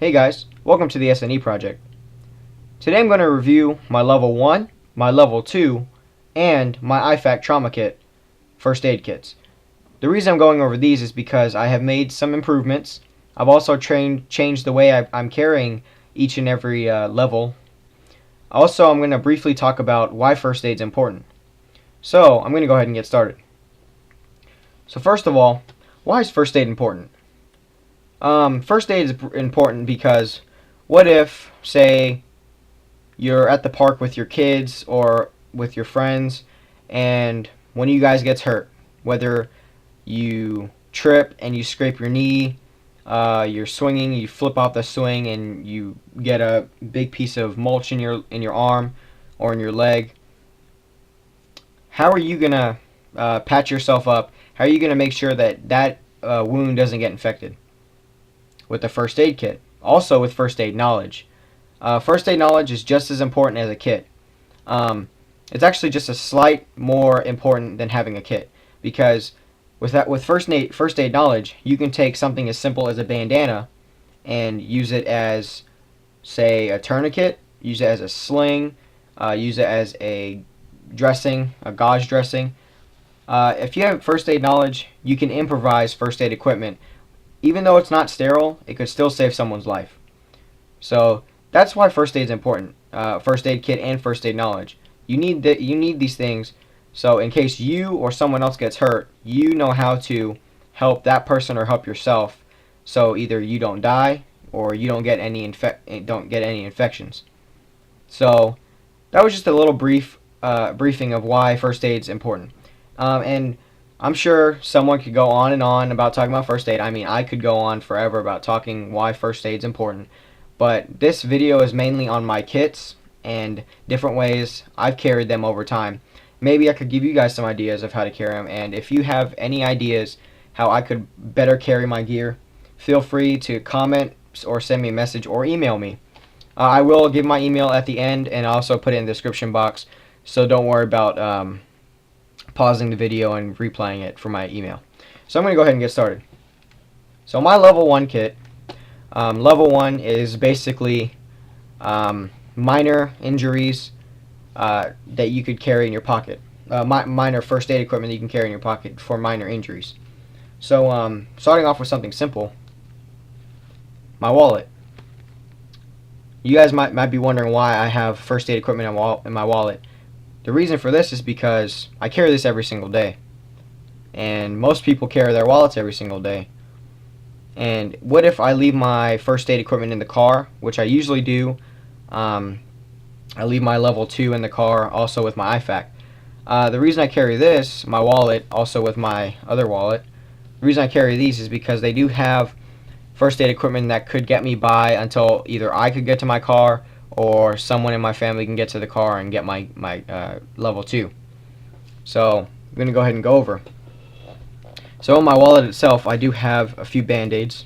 Hey guys, welcome to the SNE project. Today I'm going to review my level 1, my level 2, and my IFAC trauma kit first aid kits. The reason I'm going over these is because I have made some improvements. I've also changed the way I'm carrying each and every level. Also, I'm going to briefly talk about why first aid is important. So, I'm going to go ahead and get started. So first of all, why is first aid important? First aid is important because what if, say, you're at the park with your kids or with your friends and one of you guys gets hurt, whether you trip and you scrape your knee, you're swinging, you flip off the swing and you get a big piece of mulch in your arm or in your leg. How are you gonna patch yourself up? How are you gonna make sure that wound doesn't get infected? With the first aid kit. Also with first aid knowledge. First aid knowledge is just as important as a kit. It's actually just a slight more important than having a kit, because with first aid knowledge, you can take something as simple as a bandana and use it as, say, a tourniquet, use it as a sling, use it as a dressing, a gauze dressing. If you have first aid knowledge, you can improvise first aid equipment. Even though it's not sterile, it could still save someone's life. So that's why first aid is important. First aid kit and first aid knowledge. You need these things, so in case you or someone else gets hurt, you know how to help that person or help yourself. So either you don't die or you don't get any infections. So that was just a little briefing of why first aid is important. And I'm sure someone could go on and on about talking about first aid. I mean, I could go on forever about talking why first aid is important. But this video is mainly on my kits and different ways I've carried them over time. Maybe I could give you guys some ideas of how to carry them. And if you have any ideas how I could better carry my gear, feel free to comment or send me a message or email me. I will give my email at the end and also put it in the description box. So don't worry about pausing the video and replaying it for my email. So I'm going to go ahead and get started. So my level 1 kit, level 1 is basically minor injuries that you could carry in your pocket. Minor first aid equipment that you can carry in your pocket for minor injuries. So starting off with something simple, my wallet. You guys might be wondering why I have first aid equipment in my wallet. The reason for this is because I carry this every single day. And most people carry their wallets every single day. And what if I leave my first aid equipment in the car, which I usually do. I leave my level 2 in the car, also with my IFAC. The reason I carry this, my wallet, also with my other wallet, the reason I carry these is because they do have first aid equipment that could get me by until either I could get to my car or someone in my family can get to the car and get my level 2. So I'm going to go ahead and go over. So in my wallet itself, I do have a few band-aids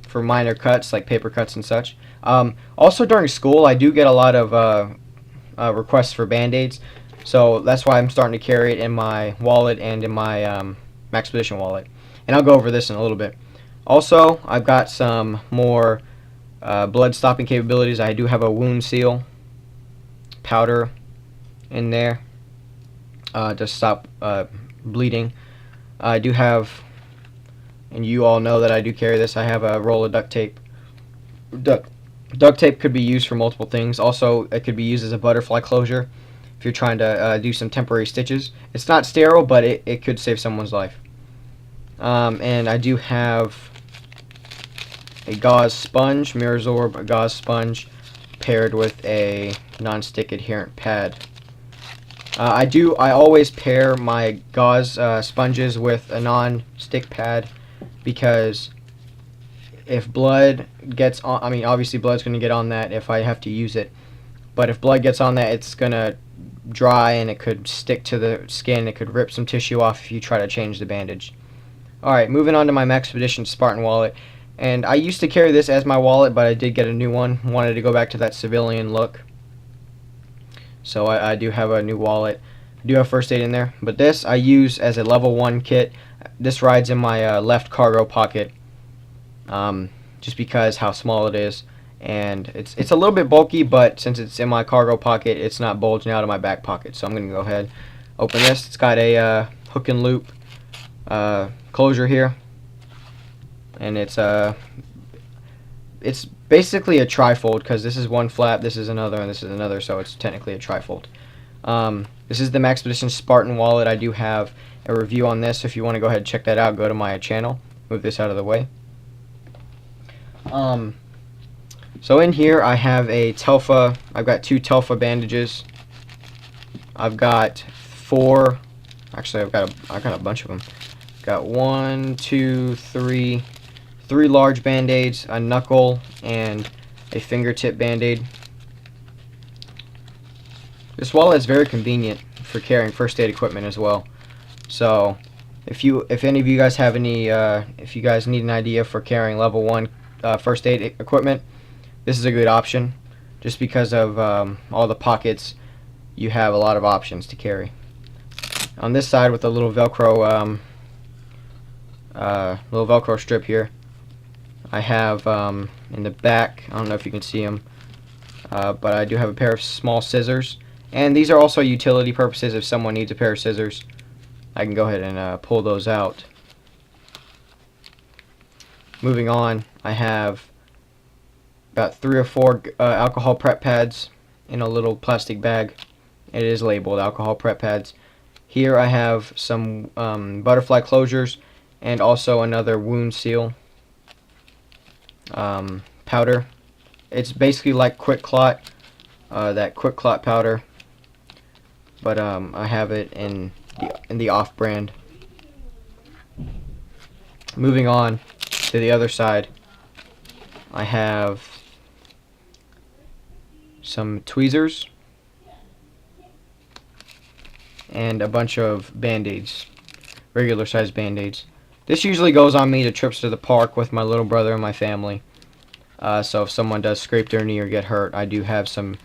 for minor cuts like paper cuts and such. Also during school, I do get a lot of requests for band-aids, so that's why I'm starting to carry it in my wallet and in my Maxpedition wallet. And I'll go over this in a little bit. Also, I've got some more blood stopping capabilities. I do have a wound seal powder in there to stop bleeding. I do have, and you all know that I do carry this, I have a roll of duct tape. Duct tape could be used for multiple things. Also, it could be used as a butterfly closure if you're trying to do some temporary stitches. It's not sterile, but it could save someone's life. And I do have a gauze sponge, Mirrorsorb, a gauze sponge paired with a non-stick adherent pad. I always pair my gauze sponges with a non-stick pad, because if blood gets on, I mean obviously blood's going to get on that if I have to use it, but if blood gets on that, it's going to dry and it could stick to the skin. It could rip some tissue off if you try to change the bandage. Alright, moving on to my Maxpedition Spartan wallet. And I used to carry this as my wallet, but I did get a new one. Wanted to go back to that civilian look. So I do have a new wallet. I do have first aid in there. But this I use as a level 1 kit. This rides in my left cargo pocket. just because how small it is, and it's a little bit bulky, but since it's in my cargo pocket, it's not bulging out of my back pocket. So I'm gonna go ahead, open this. It's got a hook and loop closure here, and it's basically a trifold, because this is one flap, this is another, and this is another, so it's technically a trifold. This is the Maxpedition Spartan wallet. I do have a review on this. If you want to go ahead and check that out, go to my channel. Move this out of the way. So in here I have a Telfa. I've got 2 Telfa bandages. I've got 4. Actually, I've got a bunch of them. Got 1, 2, 3 large band-aids, a knuckle, and a fingertip band-aid. This wallet is very convenient for carrying first aid equipment as well. So if any of you guys have any, if you guys need an idea for carrying level 1 first aid equipment, this is a good option. Just because of all the pockets, you have a lot of options to carry. On this side, with a little Velcro strip here, I have in the back, I don't know if you can see them, but I do have a pair of small scissors, and these are also utility purposes. If someone needs a pair of scissors, I can go ahead and pull those out. Moving on, I have about 3 or 4 alcohol prep pads in a little plastic bag. It is labeled alcohol prep pads. Here I have some butterfly closures and also another wound seal powder. It's basically like Quick Clot, that Quick Clot powder, but I have it in the off-brand. Moving on to the other side, I have some tweezers and a bunch of band-aids, regular size band-aids. This usually goes on me to trips to the park with my little brother and my family. So if someone does scrape their knee or get hurt, I do have some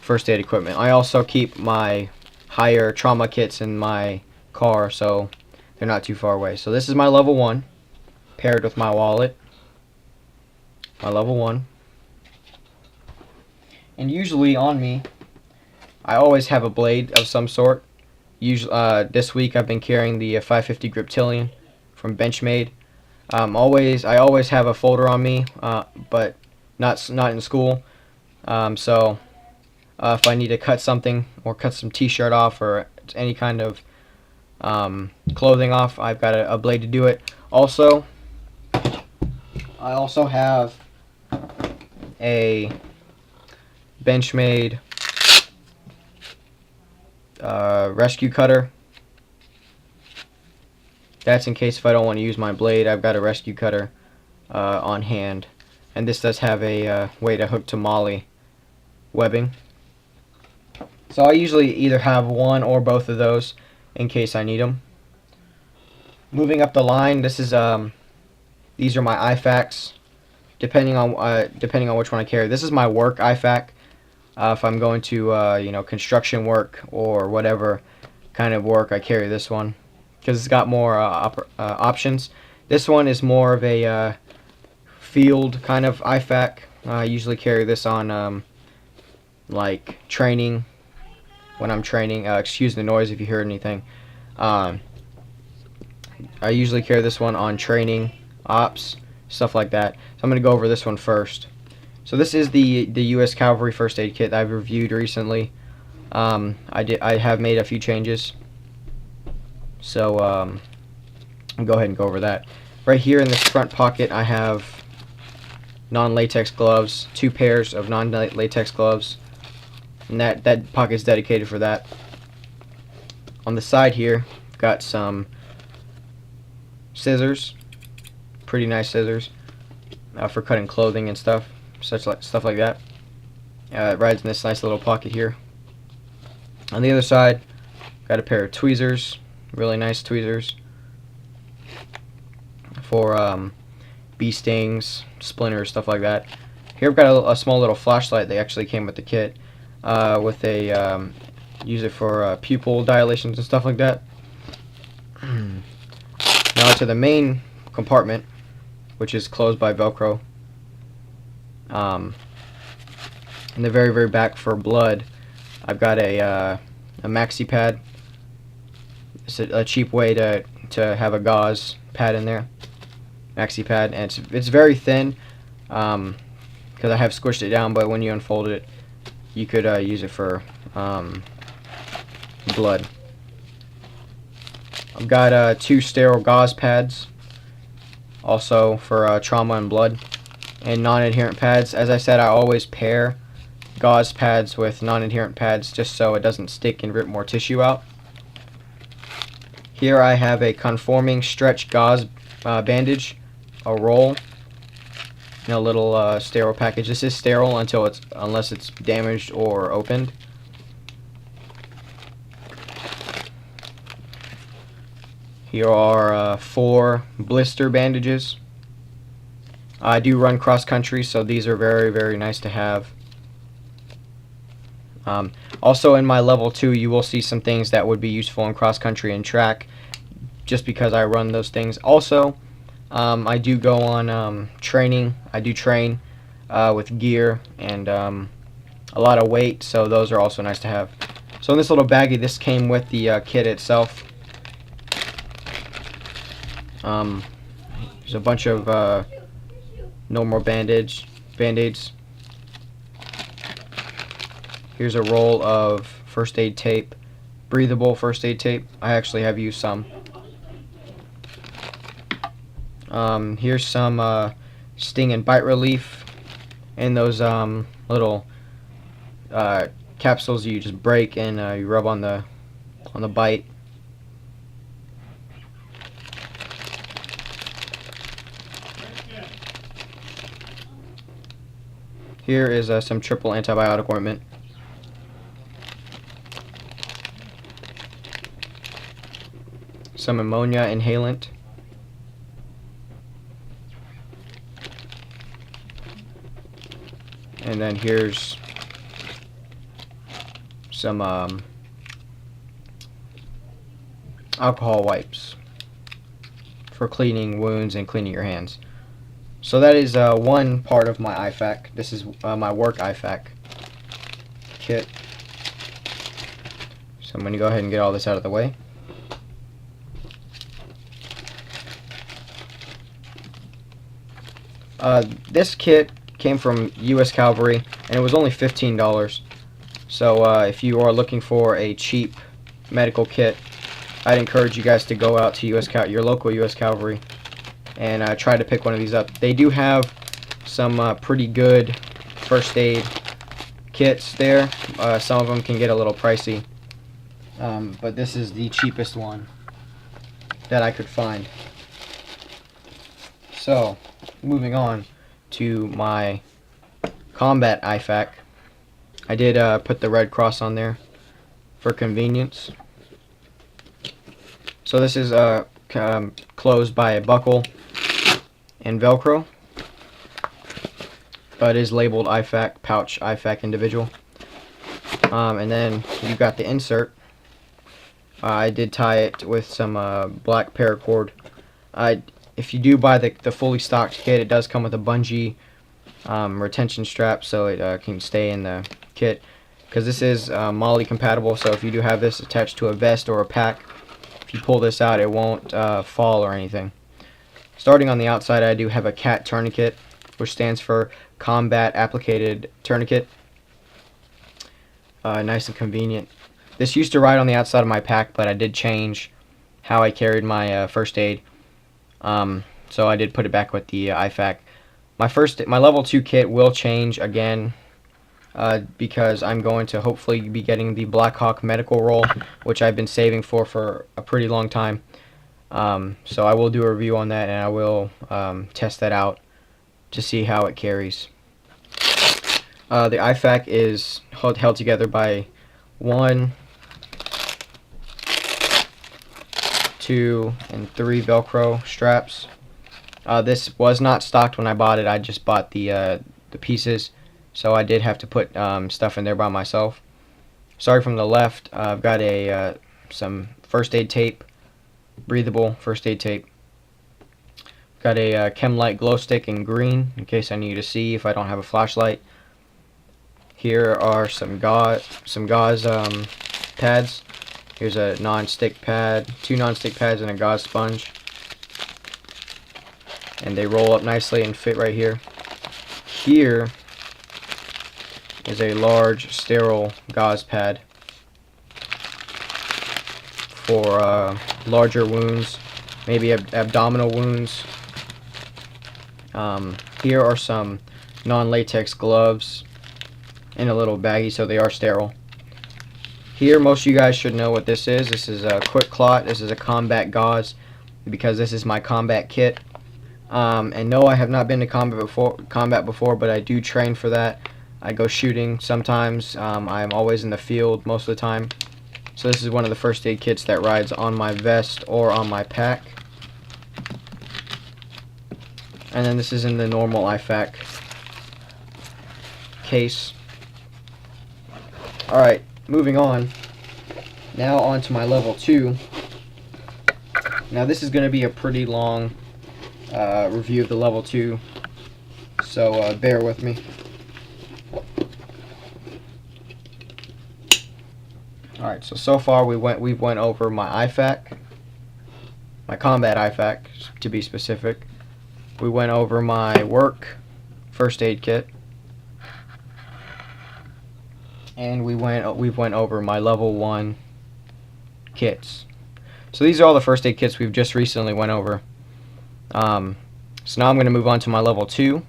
first aid equipment. I also keep my higher trauma kits in my car, so they're not too far away. So this is my level 1, paired with my wallet. My level 1. And usually on me, I always have a blade of some sort. Usually, this week I've been carrying the 550 Griptilian from Benchmade. I always have a folder on me, but not in school. So if I need to cut something or cut some t-shirt off or any kind of clothing off, I've got a blade to do it. Also, I also have a Benchmade rescue cutter. That's in case if I don't want to use my blade, I've got a rescue cutter on hand. And this does have a way to hook to MOLLE webbing. So I usually either have one or both of those in case I need them. Moving up the line, this is these are my IFAKs. Depending on which one I carry. This is my work IFAK. If I'm going to you know, construction work or whatever kind of work, I carry this one because it's got more options. This one is more of a field kind of IFAK. I usually carry this on like training, when I'm training. Excuse the noise if you hear anything. I usually carry this one on training, ops, stuff like that. So I'm going to go over this one first. So this is the U.S. Cavalry First Aid Kit I've reviewed recently. I have made a few changes. So I'll go ahead and go over that. Right here in this front pocket I have non-latex gloves, 2 pairs of non-latex gloves, and that pocket is dedicated for that. On the side here, got some scissors, pretty nice scissors for cutting clothing and stuff like that. It rides in this nice little pocket here. On the other side, got a pair of tweezers, really nice tweezers for bee stings, splinters, stuff like that. Here I've got a small little flashlight that actually came with the kit, with a use it for pupil dilations and stuff like that. Now to the main compartment, which is closed by Velcro. In the very back for blood, I've got a maxi pad. It's a cheap way to have a gauze pad in there, maxi pad, and it's very thin because I have squished it down. But when you unfold it, you could use it for blood. I've got 2 sterile gauze pads, also for trauma and blood, and non-adherent pads. As I said, I always pair gauze pads with non-adherent pads just so it doesn't stick and rip more tissue out. Here I have a conforming stretch gauze bandage, a roll, and a little sterile package. This is sterile unless it's damaged or opened. Here are 4 blister bandages. I do run cross country, so these are very nice to have. Also in my level 2, you will see some things that would be useful in cross country and track, just because I run those things. Also, I do go on training. I do train with gear and a lot of weight, so those are also nice to have. So in this little baggie, this came with the kit itself. There's a bunch of normal band-aids. Here's a roll of first aid tape, breathable first aid tape. I actually have used some. Here's some sting and bite relief, and those little capsules you just break and you rub on the bite. Here is some triple antibiotic ointment. Some ammonia inhalant. And then here's some alcohol wipes for cleaning wounds and cleaning your hands. So that is one part of my IFAK. This is my work IFAK kit. So I'm going to go ahead and get all this out of the way. This kit came from US Cavalry, and it was only $15. So if you are looking for a cheap medical kit, I'd encourage you guys to go out to your local US Cavalry and try to pick one of these up. They do have some pretty good first aid kits there. Some of them can get a little pricey, but this is the cheapest one that I could find. So, moving on to my combat IFAK. I did put the red cross on there for convenience. So this is closed by a buckle and Velcro, but it is labeled IFAK, pouch IFAK individual. And then you got the insert. I did tie it with some black paracord. If you do buy the fully stocked kit, it does come with a bungee retention strap, so it can stay in the kit, because this is MOLLE compatible. So if you do have this attached to a vest or a pack, if you pull this out, it won't fall or anything. Starting on the outside, I do have a CAT tourniquet, which stands for Combat Applicated Tourniquet. Nice and convenient. This used to ride on the outside of my pack, but I did change how I carried my first aid. So I did put it back with the IFAK. My level 2 kit will change again because I'm going to hopefully be getting the Black Hawk medical roll, which I've been saving for a pretty long time. So I will do a review on that, and I will test that out to see how it carries. The IFAK is held together by 1, 2, and 3 Velcro straps. This was not stocked when I bought it. I just bought the pieces, so I did have to put stuff in there by myself. Starting from the left, I've got some first aid tape, breathable first aid tape. Got a chem light glow stick in green in case I need to see if I don't have a flashlight. Here are some gauze pads. Here's a non-stick pad, 2 non-stick pads, and a gauze sponge. And they roll up nicely and fit right here. Here is a large sterile gauze pad for larger wounds, maybe abdominal wounds. Here are some non-latex gloves in a little baggie, so they are sterile. Here, most of you guys should know what this is. This is a quick clot. This is a combat gauze because this is my combat kit. And no, I have not been to combat before, but I do train for that. I go shooting sometimes. I'm always in the field most of the time. So this is one of the first aid kits that rides on my vest or on my pack. And then this is in the normal IFAK case. Alright, moving on. Now on to my level 2. Now this is going to be a pretty long review of the level 2, so bear with me. Alright, so far we've went over my IFAK, my combat IFAK to be specific. We went over my work first aid kit, and we've went over my level 1 kits. So these are all the first aid kits we've just recently went over. So now I'm going to move on to my level 2.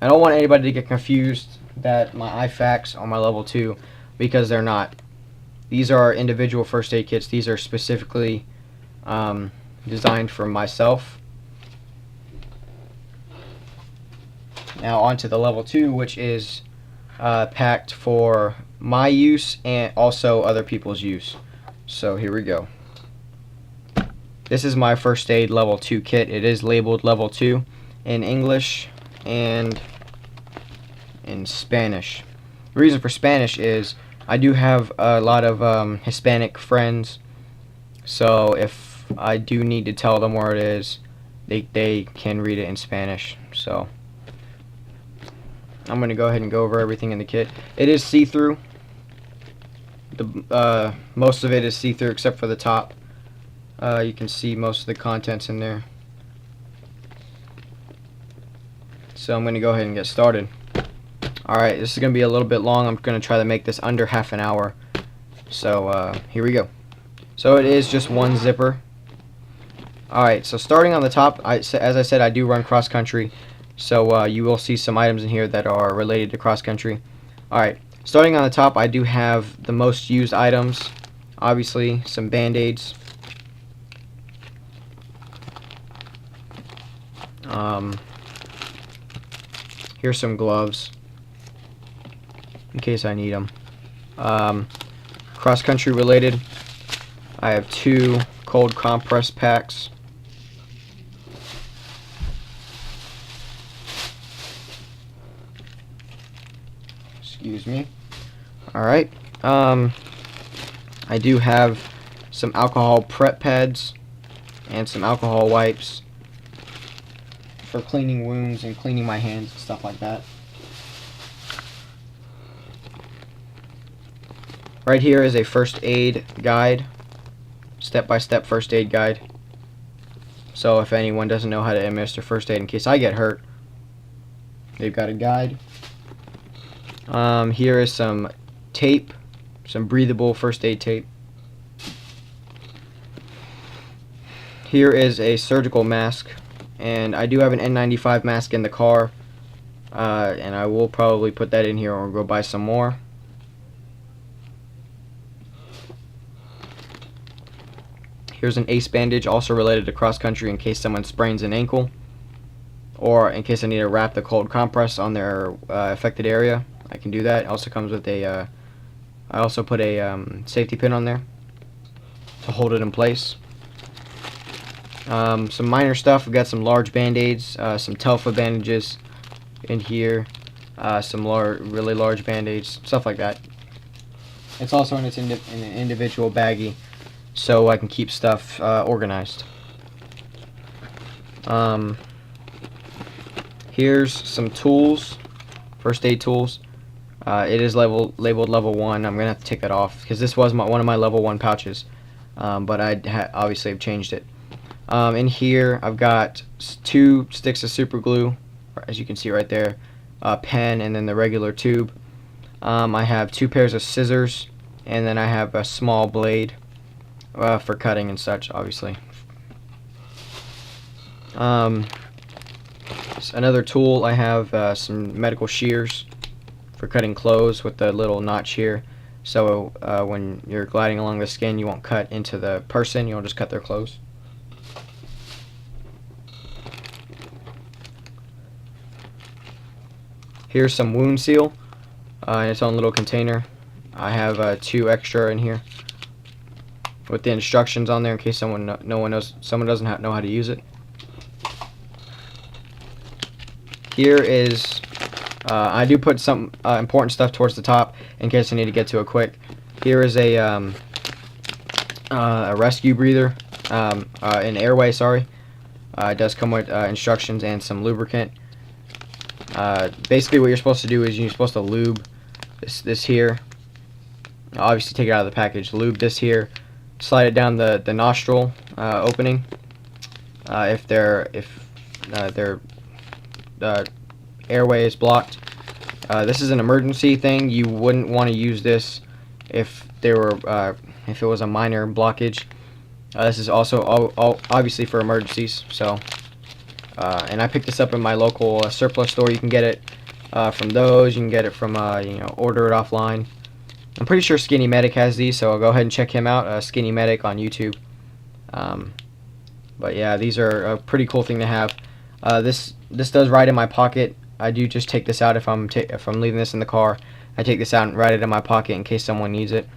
I don't want anybody to get confused that my IFAKs are my level 2, because they're not. These are individual first aid kits. These are specifically designed for myself. Now on to the level 2, which is packed for my use and also other people's use. So here we go. This is my first aid level 2 kit. It is labeled level 2 in English and in Spanish. The reason for Spanish is I do have a lot of Hispanic friends, so if I do need to tell them where it is, they can read it in Spanish. So I'm going to go ahead and go over everything in the kit. It is see-through. Most of it is see-through except for the top. You can see most of the contents in there. So I'm going to go ahead and get started. Alright, this is going to be a little bit long. I'm going to try to make this under half an hour. So here we go. So it is just one zipper. Alright, so starting on the top, as I said, I do run cross country. So you will see some items in here that are related to cross country. Alright, starting on the top, I do have the most used items. Obviously, some band-aids. Here's some gloves in case I need them. Cross country related, I have 2 cold compress packs. Excuse me. Alright. I do have some alcohol prep pads and some alcohol wipes for cleaning wounds and cleaning my hands and stuff like that. Right here is a first aid guide, step-by-step first aid guide. So if anyone doesn't know how to administer first aid in case I get hurt, they've got a guide. Here is some tape, some breathable first aid tape. Here is a surgical mask, and I do have an N95 mask in the car, and I will probably put that in here or go buy some more. Here's an ace bandage, also related to cross country in case someone sprains an ankle, or in case I need to wrap the cold compress on their affected area. I can do that. It also comes with a I also put a safety pin on there to hold it in place. Some minor stuff. We've got some large band-aids, some Telfa bandages in here, some really large band-aids, stuff like that. It's also in an individual baggie, so I can keep stuff organized. Here's some tools, first aid tools. It is labeled level 1. I'm gonna have to take that off because this was one of my level 1 pouches, but I obviously have changed it. In here I've got 2 sticks of super glue, as you can see right there, a pen, and then the regular tube. I have 2 pairs of scissors, and then I have a small blade for cutting and such, obviously. Another tool, I have some medical shears for cutting clothes with the little notch here, so when you're gliding along the skin you won't cut into the person, you'll just cut their clothes. Here's some wound seal in its own little container. I have 2 extra in here with the instructions on there in case someone doesn't know how to use it. Here is I do put some important stuff towards the top in case I need to get to it quick. Here is a rescue breather, an airway, sorry. It does come with instructions and some lubricant. Basically what you're supposed to do is you're supposed to lube this here. Obviously take it out of the package. Lube this here. Slide it down the nostril opening. If their airway is blocked. This is an emergency thing. You wouldn't want to use this if it was a minor blockage. This is also obviously for emergencies. So, and I picked this up in my local surplus store. You can get it from those. You can get it from order it offline. I'm pretty sure Skinny Medic has these, so I'll go ahead and check him out. Skinny Medic on YouTube. But yeah, these are a pretty cool thing to have. This does ride in my pocket. I do just take this out if I'm leaving this in the car. I take this out and ride it in my pocket in case someone needs it.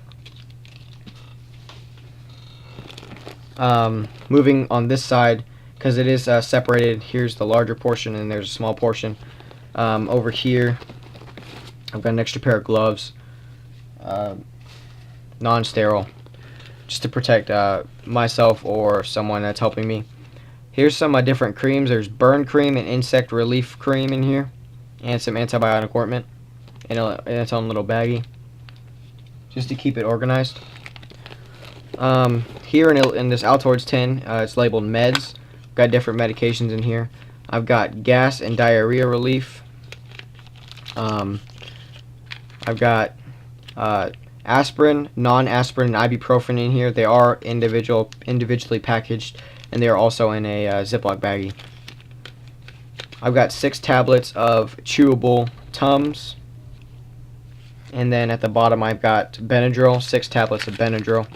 Moving on this side, because it is separated. Here's the larger portion and there's a small portion. Over here, I've got an extra pair of gloves, non-sterile, just to protect myself or someone that's helping me. Here's some different creams. There's burn cream and insect relief cream in here, and some antibiotic ointment in its own little baggie, just to keep it organized. Here in this Altoids tin, it's labeled meds. Got different medications in here. I've got gas and diarrhea relief. I've got aspirin, non-aspirin, and ibuprofen in here. They are individually packaged, and they are also in a Ziploc baggie. I've got 6 tablets of chewable Tums, and then at the bottom I've got Benadryl, 6 tablets of Benadryl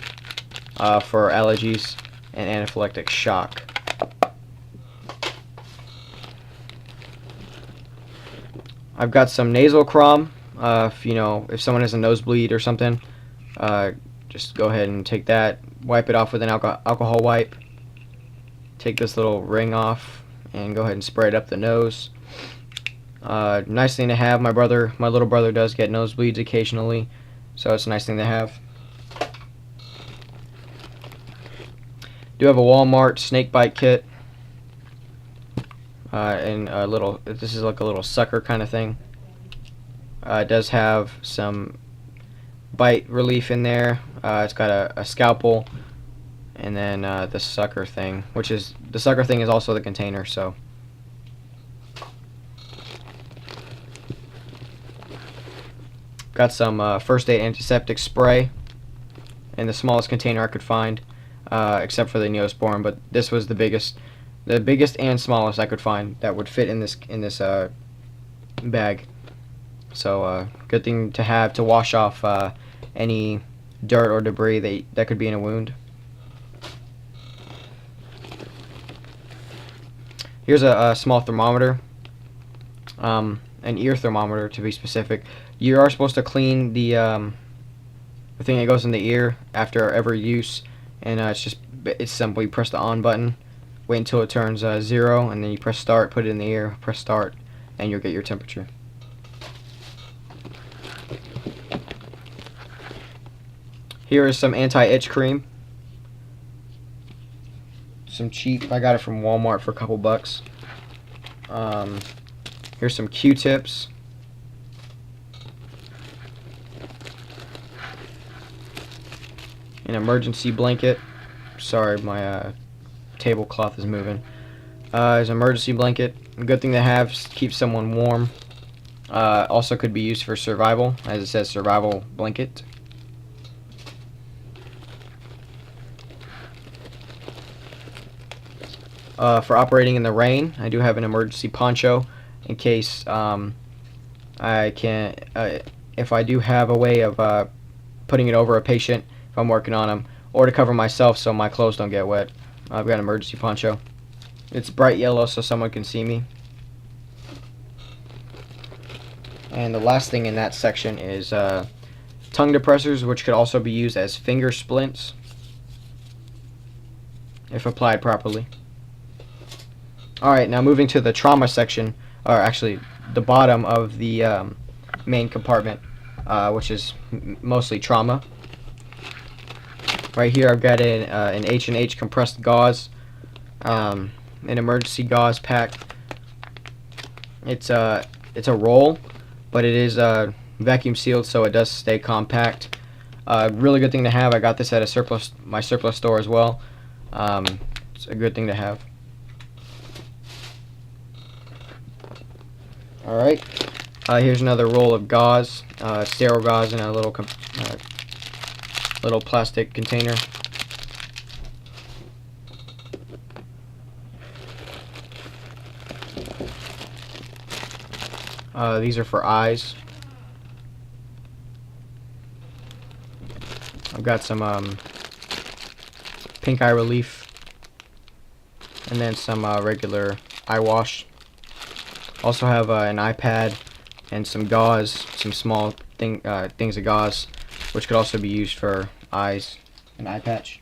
for allergies and anaphylactic shock. I've got some nasal crom. If someone has a nosebleed or something, just go ahead and take that, wipe it off with an alcohol wipe. Take this little ring off and go ahead and spray it up the nose. Nice thing to have. My little brother does get nosebleeds occasionally, so it's a nice thing to have. Do have a Walmart snake bite kit, and this is like a little sucker kind of thing. It does have some bite relief in there. It's got a scalpel, and then the sucker thing, the sucker thing is also the container. So got some first aid antiseptic spray in the smallest container I could find, except for the Neosporin, but this was the biggest and smallest I could find that would fit in this bag. So good thing to have to wash off any dirt or debris that could be in a wound. Here's a small thermometer, an ear thermometer to be specific. You are supposed to clean the thing that goes in the ear after every use, and it's simply press the on button, wait until it turns 0, and then you press start, put it in the ear, press start, and you'll get your temperature. Here is some anti-itch cream. some cheap. I got it from Walmart for a couple bucks. Here's some Q-tips. An emergency blanket. Sorry, my tablecloth is moving. There's an emergency blanket. A good thing to have, keeps someone warm. Also could be used for survival, as it says survival blanket. For operating in the rain, I do have an emergency poncho in case I can, if I do have a way of putting it over a patient if I'm working on them, or to cover myself so my clothes don't get wet. I've got an emergency poncho. It's bright yellow so someone can see me. And the last thing in that section is tongue depressors, which could also be used as finger splints if applied properly. Alright, now moving to the trauma section, or actually the bottom of the main compartment, which is mostly trauma. Right here I've got an H&H compressed gauze, an emergency gauze pack. It's a roll, but it is vacuum sealed, so it does stay compact. Really good thing to have. I got this at my surplus store as well. It's a good thing to have. Alright, here's another roll of gauze, sterile gauze in a little plastic container. These are for eyes. I've got some pink eye relief, and then some regular eye wash. Also have an iPad and some gauze, some small things of gauze, which could also be used for eyes and eye patch.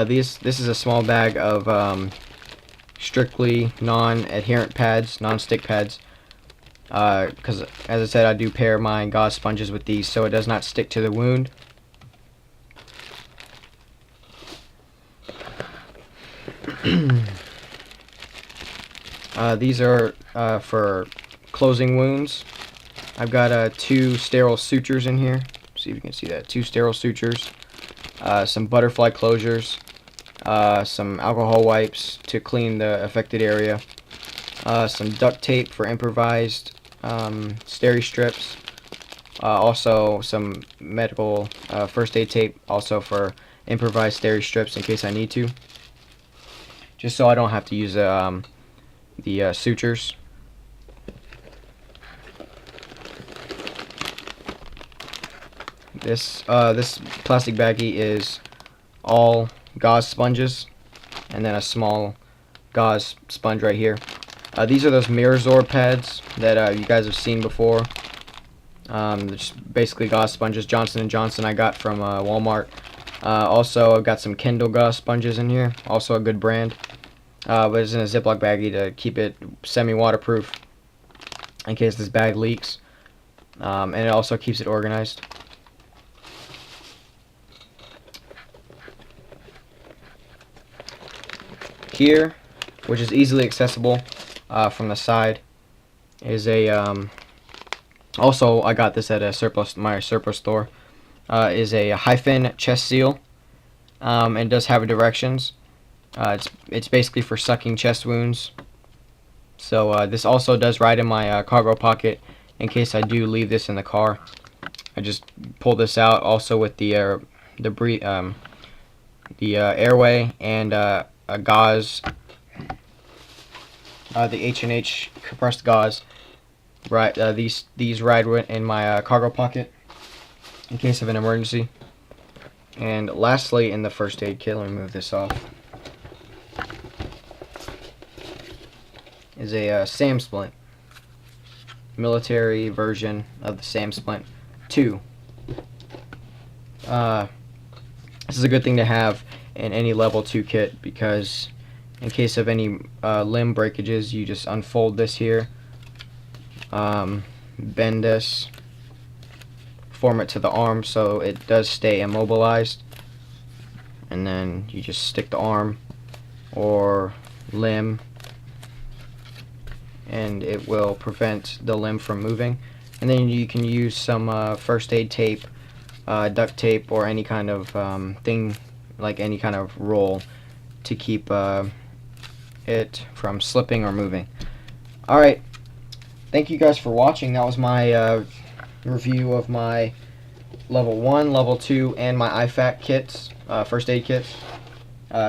This is a small bag of strictly non-adherent pads, non-stick pads, because as I said, I do pair my gauze sponges with these so it does not stick to the wound. These are for closing wounds. I've got 2 sterile sutures in here. See if you can see that. 2 sterile sutures, some butterfly closures, some alcohol wipes to clean the affected area, some duct tape for improvised steri strips, also some medical first aid tape also for improvised steri strips in case I need to, just so I don't have to use the sutures. This plastic baggie is all gauze sponges, and then a small gauze sponge right here. These are those Mirazor pads that you guys have seen before. They're just basically gauze sponges. Johnson & Johnson I got from Walmart. Also I've got some Kendall gauze sponges in here, also a good brand. But it's in a Ziploc baggie to keep it semi-waterproof in case this bag leaks. And it also keeps it organized. Here, which is easily accessible from the side, is a also I got this at my surplus store. Is a hyphen chest seal, and does have directions. It's basically for sucking chest wounds. So this also does ride in my cargo pocket in case I do leave this in the car. I just pull this out, also with the airway and a gauze, the H&H compressed gauze. Right, these ride in my cargo pocket in case of an emergency. And lastly, in the first aid kit, let me move this off, is a SAM splint, military version of the SAM splint 2. This is a good thing to have in any level 2 kit, because in case of any limb breakages, you just unfold this here, bend this, form it to the arm so it does stay immobilized, and then you just stick the arm or limb, and it will prevent the limb from moving. And then you can use some first aid tape, duct tape, or any kind of thing, like any kind of roll, to keep it from slipping or moving. Alright, thank you guys for watching. That was my review of my level 1, level 2, and my IFAK kits, first aid kits.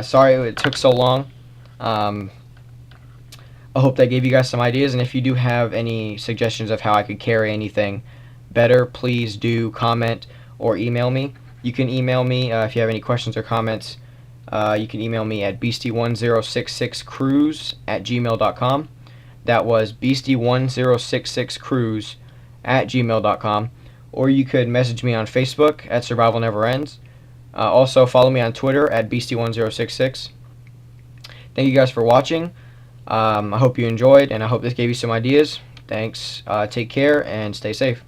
Sorry it took so long. I hope that gave you guys some ideas, and if you do have any suggestions of how I could carry anything better, please do comment or email me. You can email me if you have any questions or comments. You can email me at beasty1066cruise@gmail.com. That was beasty1066cruise@gmail.com. Or you could message me on Facebook at Survival Never Ends. Also follow me on Twitter at beasty1066. Thank you guys for watching. I hope you enjoyed, and I hope this gave you some ideas. Thanks. Take care and stay safe.